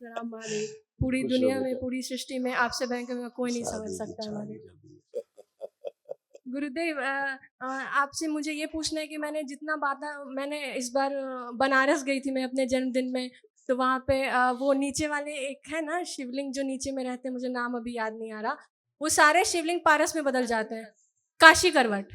प्रणाम महादेव। पूरी खुश हो दुनिया में, बेटा। पूरी सृष्टि में आपसे भयंकर में कोई नहीं समझ शादी की सकता है शादी महादेव। जल्दी। गुरुदेव, आपसे मुझे ये पूछना है कि मैंने इस बार बनारस गई थी मैं अपने जन्मदिन में, तो वहाँ पे वो नीचे वाले एक है ना शिवलिंग जो नीचे में रहते हैं, मुझे नाम अभी याद नहीं आ रहा, वो सारे शिवलिंग पारस में बदल जाते हैं। काशी करवट,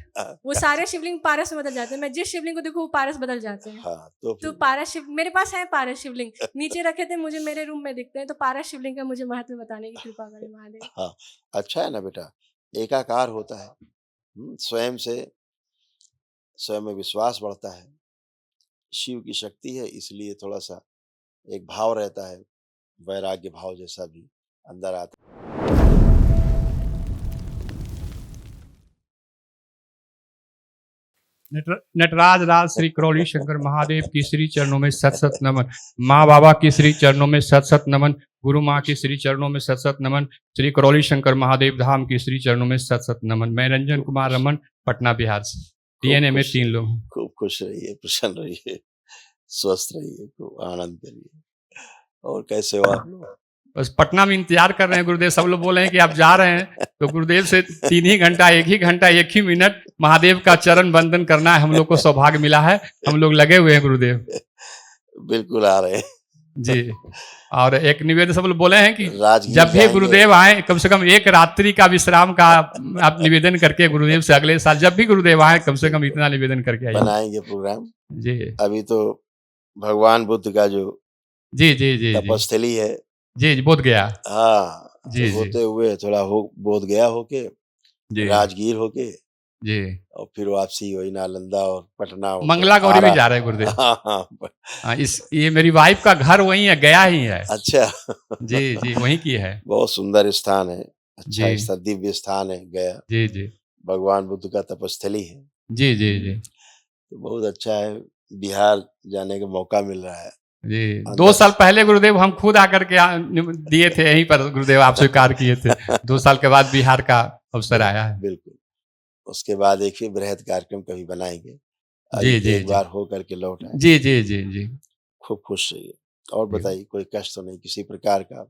वो सारे शिवलिंग पारस में बदल जाते हैं। मैं जिस शिवलिंग को देखूं वो पारस बदल जाते हैं। हाँ तो फिर पारस शिव मेरे पास है, पारस शिवलिंग नीचे रखे थे, मुझे मेरे रूम में दिखते हैं। तो पारस शिवलिंग का मुझे महत्व बताने की कृपा करें महादेव। हाँ, अच्छा है ना बेटा, एकाकार होता है। स्वयं में विश्वास बढ़ता है। शिव की शक्ति है, इसलिए थोड़ा-सा एक भाव रहता है, वैराग्य भाव जैसा भी अंदर आता है। नटराज राज श्री करौली शंकर महादेव की श्री चरणों में सत सत नमन। माँ बाबा की श्री चरणों में सत सत नमन। गुरु माँ की श्री चरणों में सत सत नमन। श्री करौली शंकर महादेव धाम की श्री चरणों में सत सत नमन। मैं रंजन कुमार रमन, पटना बिहार से। डीएनए में 3 लोग। खूब खुश रहिए, प्रसन्न रहिए, स्वस्थ रहिए, खूब आनंद करिए। और कैसे हो आप लोग? बस पटना में इंतजार कर रहे हैं गुरुदेव। सब लोग बोले हैं कि आप जा रहे हैं, तो गुरुदेव से 3 ही घंटा, 1 ही घंटा, 1 ही मिनट महादेव का चरण वंदन करना है। हम लोग को सौभाग्य मिला है, हम लोग लगे हुए हैं गुरुदेव। बिल्कुल आ रहे हैं जी। और एक निवेदन सब लोग बोले हैं कि राजगीर जब भी जाएंगे। गुरुदेव आए, कम से कम 1 रात्रि का विश्राम का आप निवेदन करके गुरुदेव से अगले साल जब भी गुरुदेव आए, कम से कम इतना निवेदन करके आइए। बनाएंगे प्रोग्राम। जी अभी तो भगवान बुद्ध का जो जी जी जी जी तपस्थली है, जी बोध गया। हाँ, जी तो होते हुए थोड़ा बोध गया होके, जी राजगीर होके, जी और फिर वापसी वही नालंदा और पटना होके मंगला गौरी भी आरा। जा रहे हैं गुरुदेव। हाँ हाँ हाँ, ये मेरी वाइफ का घर वही है, गया ही है। अच्छा जी जी वहीं की है। बहुत सुंदर स्थान है, अच्छा जी स्थान, दिव्य स्थान है गया। जी जी भगवान बुद्ध का तपस्थली है, जी जी जी तो बहुत अच्छा है। बिहार जाने का मौका मिल रहा है। जी। अंदर 2 साल पहले गुरुदेव हम खुद आकर के दिए थे यहीं पर, गुरुदेव आप स्वीकार किए थे। 2 साल के बाद बिहार का अवसर आया है। बिल्कुल। उसके बाद एक ही बृहद कार्यक्रम कभी बनाएंगे। जी अभी जी एक जी बार हो करके लौट आए। जी जी जी जी। खूब खुश रहिए। और बताइए, कोई कष्ट तो नहीं किसी प्रकार का?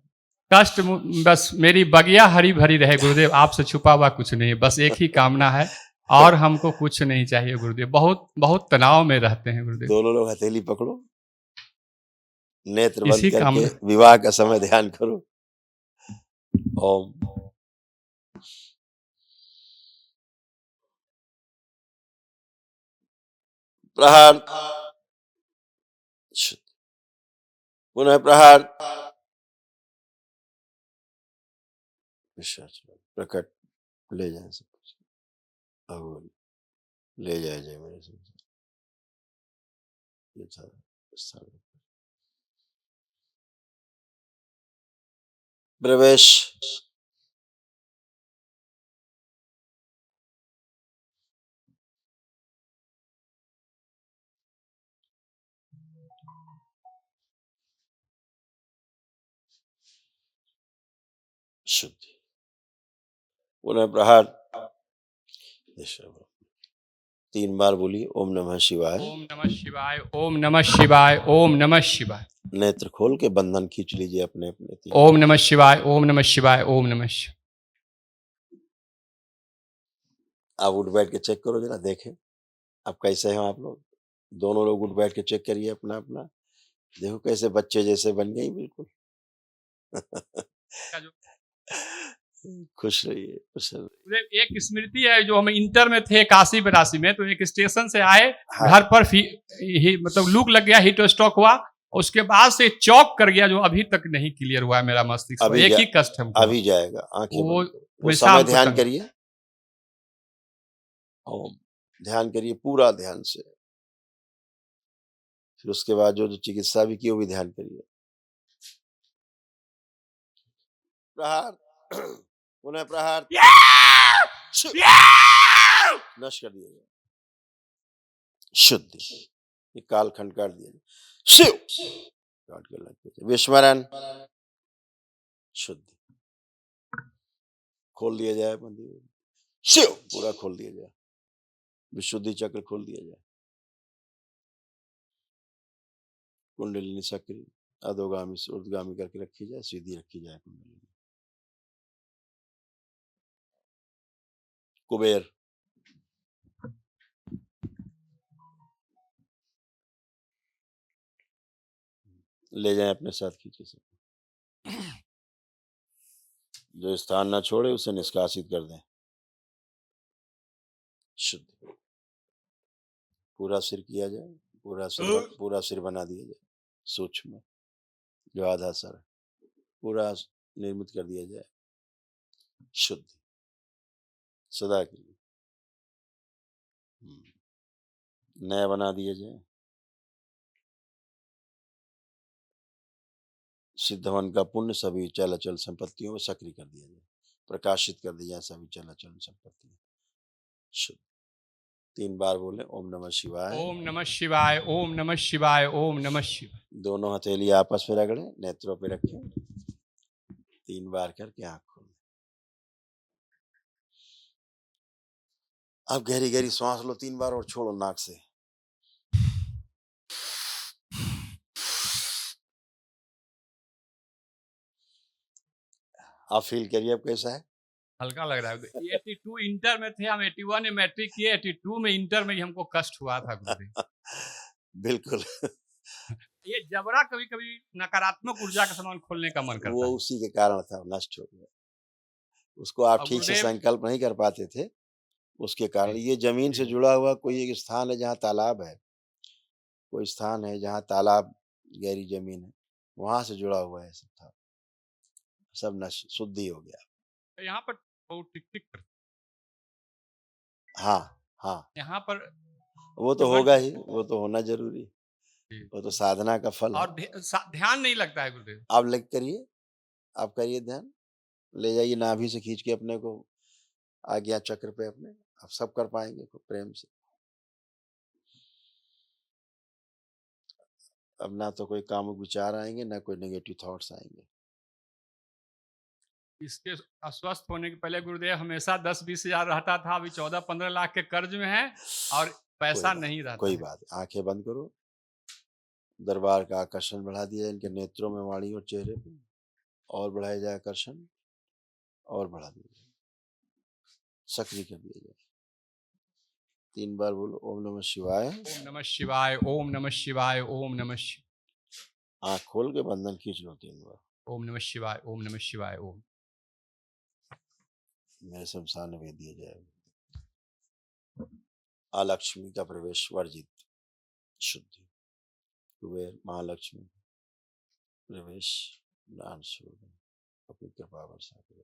कष्ट बस मेरी बगिया हरी भरी रहे गुरुदेव, आपसे छुपा हुआ कुछ नहीं, बस एक ही कामना है, और हमको कुछ नहीं चाहिए गुरुदेव। बहुत बहुत तनाव में रहते हैं गुरुदेव। दोनों लोग हथेली पकड़ो, नेत्र बंद इसी करके कामना। विवाह का समय ध्यान करो। ओम प्रहार, पुनः प्रहार, प्रकट, ले जाए सब कुछ, भगवान ले जाए जय मेरे संसार। ये सारा स्थान प्रवेश। शुद्धि, पुनः प्रहार। 3 बार बोलिए ओम नमः शिवाय। ओम नमः शिवाय, ओम नमः शिवाय, ओम नमः शिवाय। नेत्र खोल के बंधन खींच लीजिए अपने अपने 3। ओम नमः शिवाय, ओम नमः शिवाय, ओम नमः शिवाय। आप उठ बैठ के चेक करो जरा, देखें आप कैसे हो। आप लोग दोनों लोग उठ बैठ के चेक करिए अपना अपना, देखो कैसे बच्चे जैसे बन गई बिल्कुल। खुश रहिए, खुश रहिए। एक स्मृति है, जो हम इंटर में थे 81-82 में, तो एक स्टेशन से आए, हाँ। घर पर मतलब लूक लग गया, हीट स्ट्रोक हुआ, उसके बाद से चौक कर गया, जो अभी तक नहीं क्लियर हुआ है मेरा मस्तिष्क। एक ही कष्ट हमको, अभी जाएगा। आंखें वो बंद करो, वो हमेशा समय हमको ध्यान करिए। ओम ध्यान करिए पूरा ध्यान से। फिर उसके बाद जो जो चिकित्सा भी की वो भी ध्यान करिए। प्रहार, पुनः प्रहार, नष्ट कर दिया जाए। शुद्धि, ये कालखंड काट दिया जाए। शिव काट के लग विस्मरण, शुद्धि खोल दिया जाए। मंदिर शिव पूरा खोल दिया जाए, विशुद्धि चक्र खोल दिया जाए, कुंडलिनी सक्रिय, अधोगामी से ऊर्ध्वगामी करके रखी जाए, सीधी रखी जाए कुंडली। कुबेर, ले जाएं अपने साथ खींचे से। जो स्थान ना छोड़े उसे निष्कासित कर दें। शुद्ध पूरा सिर किया जाए, पूरा सिर बना दिया जाए। सूक्ष्म जो आधा सर है, पूरा निर्मित कर दिया जाए। शुद्ध सदा के लिए नया बना दिया जाए। सिद्धवन का पुण्य सभी चल अचल संपत्तियों में सक्रिय कर दिया जाए, प्रकाशित कर दिया जाए सभी चल अचल संपत्तियों। शुद्ध 3 बार बोले ओम नमः शिवाय। ओम नमः शिवाय, ओम नमः शिवाय, ओम नमः शिवाय। दोनों हथेली आपस में रगड़े, नेत्रों पे रखें, 3 बार करके आंख खोलें। अब गहरी गहरी सांस लो 3 बार और छोड़ो नाक से। आप फील करिए अब कैसा है। हल्का लग रहा है। 82 इंटर में थे हम, 81 में मैट्रिक किए, 82 में इंटर में ही हमको कष्ट हुआ था गुरुदेव। बिल्कुल ये जबरा कभी कभी नकारात्मक ऊर्जा का सामान खोलने का मन करता वो है। उसी के कारण था, नष्ट हो गया। उसको आप अब ठीक से गुरुदेव संकल्प नहीं कर पाते थे, उसके कारण। जी, ये जमीन से जी। जुड़ा हुआ कोई एक स्थान है जहाँ तालाब है, कोई स्थान है जहाँ तालाब, गहरी जमीन है, वहां से जुड़ा हुआ है सब था, सब नष्ट शुद्धि हो गया। यहाँ पर बहुत टिक टिक करता है। हाँ हाँ, यहाँ पर वो तो शुगर होगा ही, वो तो होना जरूरी, जी। वो तो साधना का फल है। और ध्यान नहीं लगता है गुरुदेव। आप लग करिए, आप करिए ध्यान, ले जाइए नाभि से खींच के अपने को आज्ञा चक्र पे अपने, आप सब कर पाएंगे खूब प्रेम से। अब ना तो कोई कामुक विचार आएंगे, ना कोई नेगेटिव थॉट्स आएंगे। इसके अस्वस्थ होने के पहले गुरुदेव हमेशा 10-20 हजार रहता था, अभी 14-15 लाख के कर्ज में है और पैसा नहीं रहता कोई है। बात, आंखें बंद करो, दरबार का आकर्षण बढ़ा दिया जाए इनके नेत्रों में, वाणी और चेहरे पे, और बढ़ाया जाए आकर्षण, और बढ़ा दिया जाए, सक्रिय कर दिया जाए। 3 बार बोलो ओम नमः शिवाय। ओम नमः शिवाय, ओम नमः शिवाय, ओम नमः शिवाय। आंख खोल के बंधन खींच लो 3 बार। ओम नमः शिवाय, ओम नमः शिवाय, ओम। मेरे शमशान में दिया जाएगा। अलक्ष्मी का प्रवेश वर्जित, शुद्धि। कुबेर महालक्ष्मी प्रवेश दान शुरू, अपनी कृपा वर्षा करो।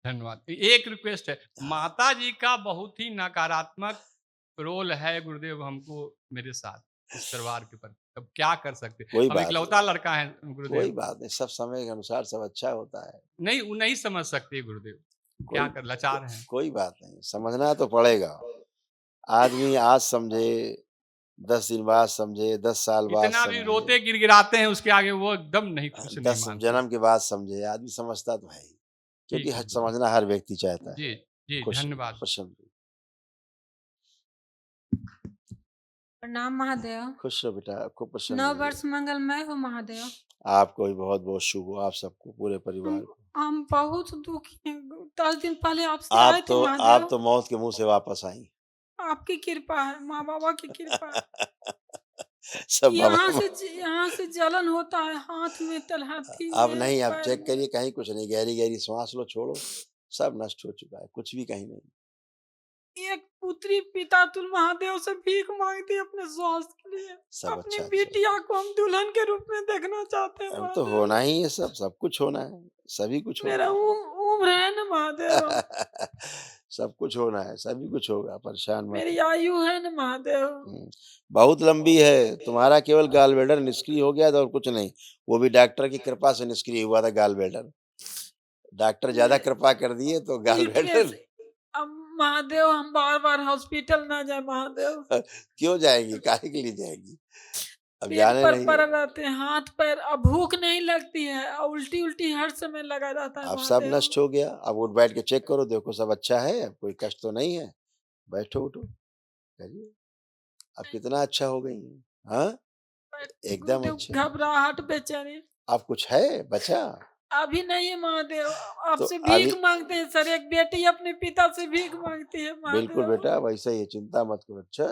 धन्यवाद। एक रिक्वेस्ट है, माता जी का बहुत ही नकारात्मक रोल है गुरुदेव हमको मेरे साथ इस दरबार के ऊपर। अब क्या कर सकते हैं? कोई हम बात इकलौता लड़का है कोई गुरुदेव। बात नहीं, सब समय के अनुसार सब अच्छा होता है। नहीं, वो नहीं समझ सकते गुरुदेव। क्या कर, लाचार हैं। कोई बात नहीं, समझना तो पड़ेगा। आदमी आज समझे, 10 दिन बाद समझे, 10 साल बाद इतना भी समझे, रोते गिड़गिड़ाते हैं, उसके आगे वो एकदम नहीं, कुछ नहीं 10 मानते। जन्म के बाद समझे, आदमी समझता तो है ही, क्योंकि ठीक है। समझना हर व्यक्ति चाहता है। जी जी, खुश धन्यवाद। प्रसन्न प्रणाम महादेव। खुश रहो बेटा, खूब प्रसन्न नव रहिए। वर्ष मंगलमय हो महादेव। आपको भी बहुत बहुत शुभ हो, आप सबको, पूरे परिवार को। हम बहुत दुखी हैं। 10 दिन पहले आपसे आए थे आप महादेव। तो मौत के मुंह से वापस आई। आपकी कृपा है, माँ बाबा की कृपा है। सब यहाँ से जलन होता है, हाथ में तलहटी अब में, नहीं, आप पैर चेक में। करिए, कहीं कुछ नहीं, गहरी गहरी श्वास लो, छोड़ो, सब नष्ट हो चुका है, कुछ भी कहीं नहीं। एक पुत्री पिता तुल महादेव से भीख मांगती है अपने स्वास्थ्य के लिए। सब अपनी अच्छा बिटिया को हम दुल्हन के रूप में देखना चाहते हैं अब तो महादेव। होना ही है, सब कुछ होना है, सभी कुछ होना मेरा उम्र है ना महादेव। है। सब कुछ होना है, सभी कुछ होगा, परेशान मत मेरी हो। आयु है ना महादेव। बहुत लंबी है। तुम्हारा केवल गाल ब्लैडर निष्क्रिय हो गया था और कुछ नहीं, वो भी डॉक्टर की कृपा से निष्क्रिय हुआ था गाल ब्लैडर। डॉक्टर ज्यादा कृपा कर दिए तो गाल ब्लैडर। अब महादेव हम बार बार हॉस्पिटल ना जाए महादेव। क्यों जाएंगी, काहे के लिए जाएंगी? अब पेट जाने पर नहीं पड़ है। रहते हैं, हाथ पैर, अब भूख नहीं लगती है, उल्टी उल्टी हर समय लगा रहता है अब सब महादेव। नष्ट हो गया। अब उठ बैठ के चेक करो, देखो सब अच्छा है, अब कोई कष्ट तो नहीं है। बैठो उठो करिए, अब कितना अच्छा हो गई है। हाँ एकदम गुरुदेव अच्छे। घबराहट बेचैनी अब कुछ है बचा? अभी नहीं है महादेव, तो आपसे भीख अभी मांगते हैं सर, एक बेटी अपने पिता से भीख मांगती है बिल्कुल महादेव। बेटा, वैसा ही है, चिंता मत करो। अच्छा,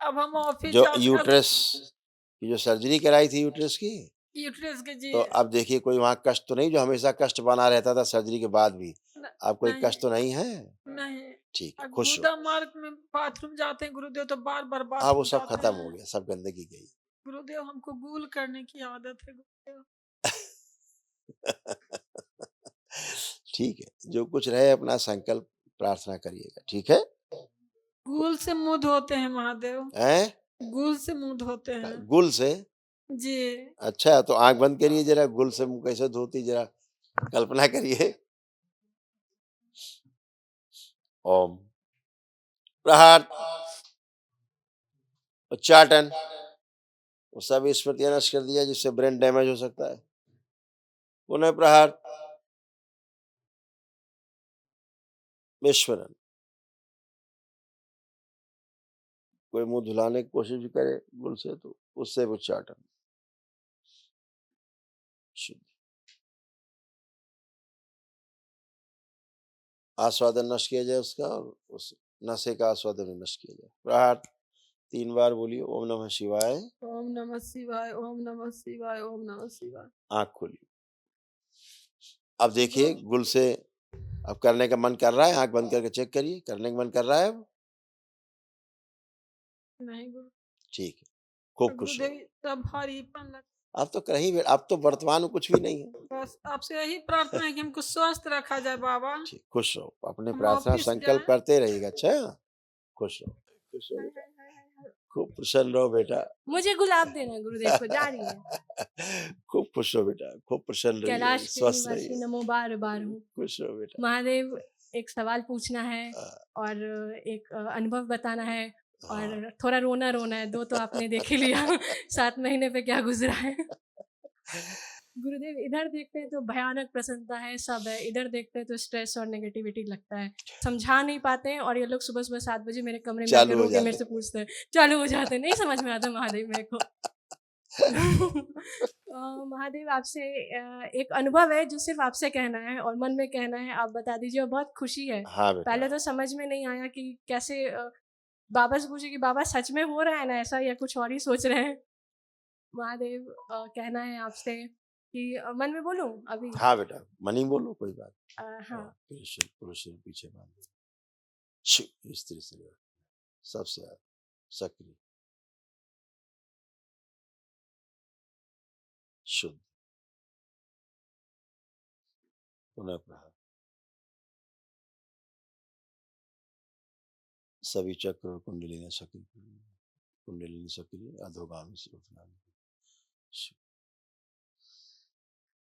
अब हम ऑफिस जो जाते यूट्रस की जो सर्जरी कराई थी यूट्रस की, यूट्रस के जी तो अब देखिए कोई वहाँ कष्ट तो नहीं, जो हमेशा कष्ट बना रहता था सर्जरी के बाद भी, न- अब कोई नहीं कष्ट तो नहीं है? नहीं। ठीक है, अब खुश गुदा रहो। मार्ग में बाथरूम जाते हैं गुरुदेव तो बार बार अब वो बाथरूम सब जाते खत्म हैं हो गया, सब गंदगी गई। गुरुदेव, हमको गूल करने की आदत है गुरुदेव। ठीक है, जो कुछ रहे अपना संकल्प प्रार्थना करिएगा, ठीक है? गूल से मुंह धोते हैं महादेव, हैं? गूल से मुंह धोते हैं गुल से? जी। अच्छा, तो आंख बंद करिए जरा, गुल से मुंह कैसे धोती, जरा कल्पना करिए। ओम प्रहार उच्चाटन, वो सब स्मृतियां नष्ट कर दिया जिससे ब्रेन डैमेज हो सकता है। पुनः प्रहार विस्फोरण। कोई मुंह धुलाने की कोशिश भी करे गुल से तो उससे भी उच्चाटन। शुद्ध आस्वादन नष्ट किया जाए उसका, और उस नशे का आस्वादन भी नष्ट किया जाए। प्रहार 3 बार बोलिए, ओम नमः शिवाय। ओम नमः शिवाय, ओम नमः शिवाय, ओम नमः शिवाय। आंख खोलिए। अब देखिए गुल से अब करने का मन कर रहा है, आंख बंद करके चेक करिए, करने का मन कर रहा है अब? नहीं गुरु, ठीक है, खूब खुश रहो। गुरुदेव तब भारीपन लग, अब तो अब तो वर्तमान में कुछ भी नहीं है। बस आपसे यही प्रार्थना है कि हमको स्वस्थ रखा जाए बाबा, ठीक, खुश रहो, अपने हम प्रार्थना ऑफिस संकल्प जाएं। करते रहिएगा। अच्छा, खुश रहो, खुश रहो हाय, बेटा, हाय, हाय, हाय, हाय। खूब प्रसन्न रहो बेटा। मुझे गुलाब देना गुरुदेव को, जा रही है। खूब खुश रहो बेटा, खूब प्रसन्न रहिए, कैलाश के स्वस्थ निवासी रहिए, नमो बार बार हूँ। खुश रहो बेटा। महादेव, एक सवाल पूछना है हाँ, और एक अनुभव बताना है हाँ। और थोड़ा रोना है। 2 तो आपने देख ही लिया 7 महीने पे क्या गुजरा है। गुरुदेव, इधर देखते हैं तो भयानक प्रसन्नता है, सब है। इधर देखते हैं तो स्ट्रेस और नेगेटिविटी लगता है। समझा नहीं पाते हैं और ये लोग सुबह-सुबह 7 बजे मेरे कमरे में आके चालू हो रो के मेरे जाते से पूछते हैं, चालू हो जाते हैं। नहीं समझ में आता महादेव मेरे को। महादेव, आपसे एक अनुभव है जो सिर्फ़ आपसे कहना है और मन में कहना है, आप बता दीजिए और बहुत खुशी है। हाँ बेटा, पहले तो समझ में नहीं आया कि कैसे बाबा से पूछे कि बाबा सच में हो रहा है ना ऐसा या कुछ और ही सोच रहे हैं? महादेव, कहना है आपसे कि मन में बोलूँ अभी? हाँ बेटा, मनी बोलो, कोई बात। हाँ। हाँ, पुरुष सिर पीछे बांध दो, स्त्री से सबसे आगे सक्रिय, शुद्ध, पुनः प्रहार। सभी चक्र और कुंडली सक्रिय, कुंडली सक्रिय, अधोगामी से ऊर्ध्वगामी।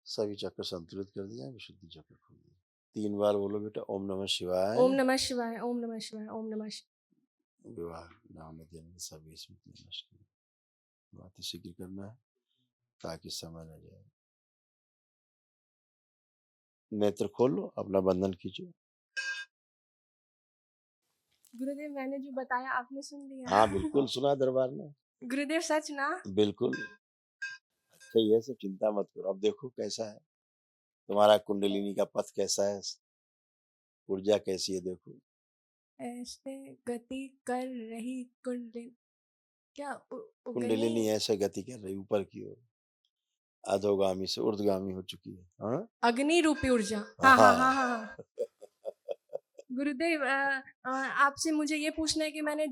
सभी चक्र संतुलित कर दिया, विशुद्धि चक्र खोल दिया। 3 बार बोलो बेटा, ओम नमः शिवाय। ओम नमः शिवाय, ओम नमः शिवाय, ओम नमः शिवाय। विवाह नाम जन्म सभी स्मृति नष्ट कर, बातें शीघ्र करना है ताकि समय न जाए। नेत्र खोल लो, अपना बंधन खींचो। गुरुदेव, मैंने जो बताया आपने सुन लिया? हाँ बिल्कुल सुना दरबार में, गुरुदेव, सच ना? बिल्कुल। अच्छा, ये सब चिंता मत करो। अब देखो कैसा है तुम्हारा कुंडलिनी का पथ, कैसा है, ऊर्जा कैसी है, देखो। ऐसे गति कर रही कुंडलिनी, क्या कुंडलिनी ऐसे गति कर रही ऊपर की ओर, अधोगामी से ऊर्ध्वगामी हो चुकी है। हाँ अग्नि रूपी ऊर्जा। हाँ हाँ हाँ हाँ। हाँ हाँ। गुरुदेव, आपसे मुझे ये पूछना है कि मैंने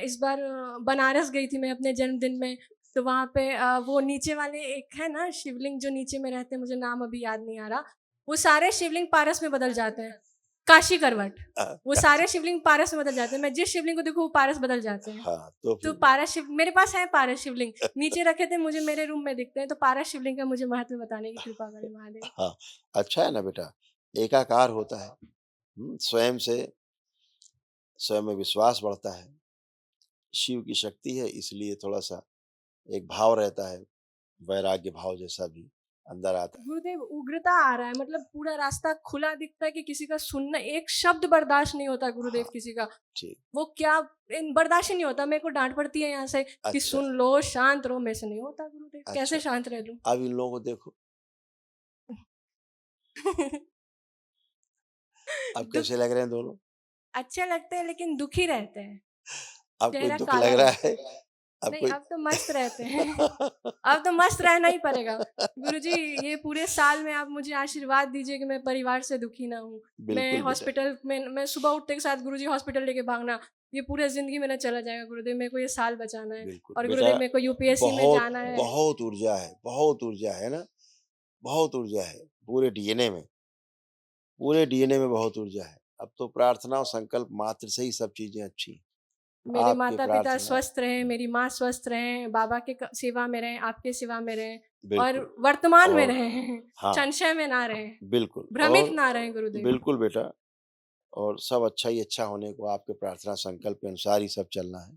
इस बार बनारस गई थी मैं अपने जन्मदिन में, तो वहाँ पे वो नीचे वाले एक है ना शिवलिंग जो नीचे में रहते हैं, मुझे नाम अभी याद नहीं आ रहा, वो सारे शिवलिंग पारस में बदल जाते हैं। काशी करवट, वो सारे शिवलिंग पारस में बदल जाते हैं। मैं जिस शिवलिंग को देखूँ वो पारस बदल जाते हैं। हाँ, तो तो फिर पारस शिव मेरे पास है, पारस शिवलिंग नीचे रखे थे, मुझे मेरे रूम में दिखते हैं। तो पारस शिवलिंग का मुझे महत्व बताने की कृपा करें महादेव। हाँ, अच्छा है ना बेटा, एकाकार होता है। स्वयं से स्वयं में विश्वास बढ़ता है, शिव की शक्ति है, इसलिए थोड़ा सा एक भाव रहता है, वैराग्य भाव जैसा भी, अंदर आता है। गुरुदेव उग्रता आ रहा है, मतलब पूरा रास्ता खुला दिखता है कि किसी का सुनना, एक शब्द बर्दाश्त नहीं होता गुरुदेव हाँ, किसी का। ठीक। वो क्या बर्दाश्त ही नहीं होता। मेरे को डांट पड़ती है यहाँ से कि अच्छा, सुन लो, शांत रहो। मेरे से नहीं होता गुरुदेव, कैसे अच्छा। शांत रह लूं? अब इन लोगों को देखो, अब दुख कैसे लग रहे हैं दोनों? अच्छे लगते हैं लेकिन दुखी रहते हैं, अब कोई चेहरा दुख काला लग रहा रहता है? है। अब नहीं, कोई अब तो मस्त रहते हैं। अब तो मस्त रहना ही पड़ेगा। गुरुजी, ये पूरे साल में आप मुझे आशीर्वाद दीजिए कि मैं परिवार से दुखी ना हूँ। मैं बिल्कुल बेटा, हॉस्पिटल में, मैं सुबह उठते के साथ गुरुजी हॉस्पिटल लेके भागना, ये पूरे ज़िंदगी मेरा चला जाएगा गुरुदेव। मेरे को ये साल बचाना है बिल्कुल। और बेटा गुरुदेव मेरे को यूपीएससी में बहुत जाना है। बहुत ऊर्जा है, बहुत ऊर्जा है ना, बहुत ऊर्जा है पूरे डीएनए में, पूरे डीएनए में बहुत ऊर्जा है। अब तो प्रार्थना और संकल्प मात्र से ही सब चीजें अच्छी हैं। मेरे आपकी माता-पिता प्रार्थना स्वस्थ रहें, मेरी माँ स्वस्थ रहें, बाबा के सेवा में रहें, आपके सेवा में रहें और बिल्कुल। वर्तमान में और रहें, हाँ, संशय में ना रहें, बिल्कुल। भ्रमित और ना रहें गुरुदेव। बिल्कुल बेटा, और सब अच्छा ही अच्छा होने को आपके प्रार्थना संकल्प के अनुसार ही सब चलना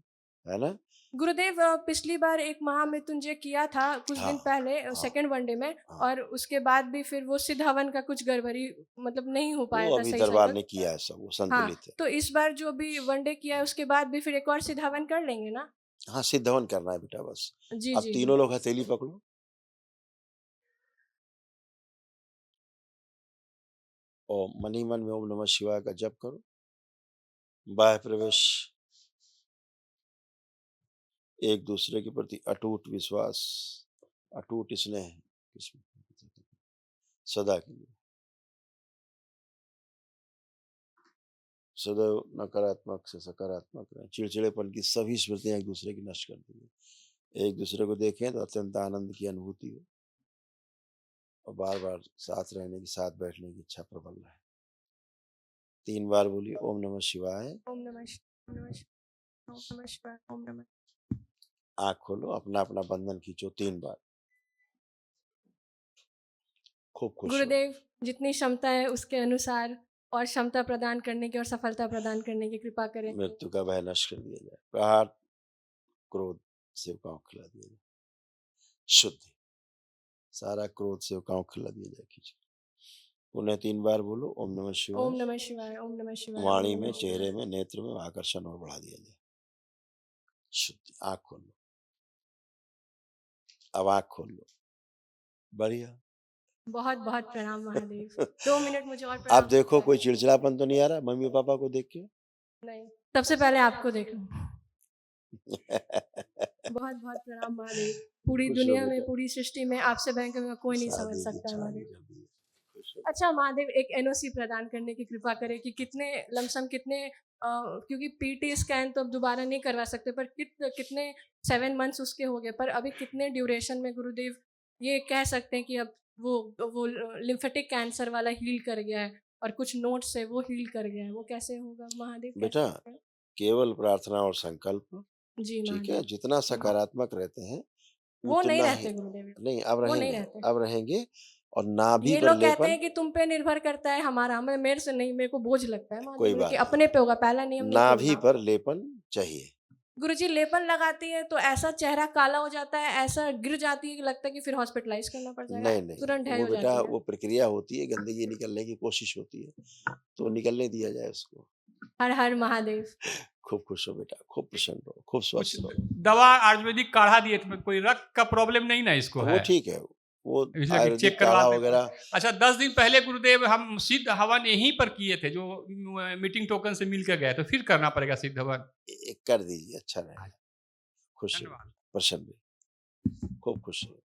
है ना? गुरुदेव, पिछली बार एक महामृत्युंजय किया था कुछ दिन हाँ, पहले, हाँ, सेकंड वनडे में, हाँ। और उसके बाद भी फिर वो सिद्ध हवन का कुछ गड़बड़ी, मतलब नहीं हो पाया वो था अभी सही दरबार संकल्प। ने किया है सब, वो हाँ, संतुलित है। तो इस बार जो भी वनडे किया है उसके बाद भी फिर एक और सिद्ध हवन कर लेंगे ना? हाँ, सिद्ध हवन करना है बेटा बस। जी, अब जी, जी। तीनों लोग हथेली पकड़ो। और मन ही मन में ओम नमः शिवाय का जप करो। बाह्य प्रवेश, एक दूसरे के प्रति अटूट विश्वास, अटूट स्नेह, इसमें सदा के लिए सदैव नकारात्मक से सकारात्मक रहें। चिड़चिड़ेपन की सभी स्मृतियां एक दूसरे की नष्ट कर दीजिए। एक दूसरे को देखें तो अत्यंत आनंद की अनुभूति हो और बार बार साथ रहने की, साथ बैठने की इच्छा प्रबल रहे। 3 बार बोलिए ओम नमः शिवाय। ओम नमः शिवाय, ओम नमः शिवाय, ओम नमः शिवाय, ओम नमः। आँख खोलो, अपना अपना बंधन खींचो 3 बार। खूब खुश हो। गुरुदेव, जितनी क्षमता है उसके अनुसार और क्षमता प्रदान करने की और सफलता प्रदान करने की कृपा करें। मृत्यु का भय नष्ट कर दिया जाए। प्रहार क्रोध सेवकाओं को खिला दिया जाए। शुद्धि, सारा क्रोध सेवकाओं को खिला दिया जाए। खींचे पुनः 3 बार बोलो ओम नमः ओम शिवाय। नमः शिवाय, ओम नमः शिवाय, ओम वाणी नमः में, शिवाय। चेहरे में, नेत्र में आकर्षण और बढ़ा दिया जाए। शुद्धि, आँख खोल लो। अब आँख खोल लो। बढ़िया। बहुत बहुत प्रणाम महादेव। 2 मिनट मुझे और अब प्रणाम देखो करवाएं। कोई चिड़चिड़ापन तो नहीं आ रहा मम्मी पापा को देख के? नहीं, सबसे पहले आपको देख लूं। बहुत बहुत प्रणाम महादेव। पूरी खुश हो दुनिया में, बेटा। पूरी सृष्टि में आपसे भयंकर में कोई नहीं समझ शादी की सकता है शादी महादेव। कर दी। खुश हो। अच्छा महादेव, एक एनओसी प्रदान करने की कृपा करें कि कितने लमसम, कितने क्योंकि पीटी स्कैन तो अब दोबारा नहीं करवा सकते, पर कितने 7 मंथ्स उसके हो गए, पर अभी कितने ड्यूरेशन में गुरुदेव ये कह सकते हैं कि अब वो लिम्फेटिक कैंसर वाला हील कर गया है और कुछ नोट्स है वो हील कर गया है, वो कैसे होगा महादेव? कैसे बेटा होगा? केवल प्रार्थना और संकल्प, जी ठीक महादेव। है, जितना सकारात्मक रहते हैं वो नहीं उतना रहते ही गुरुदेव, नहीं, अब वो नहीं रहेंगे, रहते। अब रहेंगे। और नाभि ये पर लोग कहते लेपन, हैं कि तुम पे निर्भर करता है हमारा, मैं, मेरे से नहीं, मेरे को बोझ लगता है कोई महादेव कि बात नहीं, अपने पे होगा, पहला नियम नहीं नाभि तोड़ना। पर लेपन चाहिए। गुरुजी, लेपन लगाती है तो ऐसा चेहरा काला हो जाता है, ऐसा गिर जाती है कि लगता है कि फिर हॉस्पिटलाइज करना पड़ जाएगा, नहीं नहीं, तुरंत ढय वो हो बेटा जाती है। वो प्रक्रिया होती है, गंदगी निकलने की कोशिश होती है, तो निकलने दिया जाए उसको। हर हर महादेव। खूब खुश हो बेटा, खूब प्रसन्न रहो, खूब कुछ स्वस्थ रहो। दवा आयुर्वेदिक काढ़ा दिए थे, कोई रक्त का प्रॉब्लम नहीं ना इसको वो है? ठीक है, वो इसलिए कि आयुर्वेदिक चेक करवा काढ़ा देते हैं। वगैरह। अच्छा, 10 दिन पहले गुरुदेव हम सिद्ध हवन यहीं पर किए थे, जो मीटिंग टोकन से मिल कर गए, तो फिर करना पड़ेगा सिद्ध हवन। कर दीजिए, अच्छा रहेगा। खुश रहिए, धन्यवाद। प्रसन्न रहिए, खूब खुश रहिए।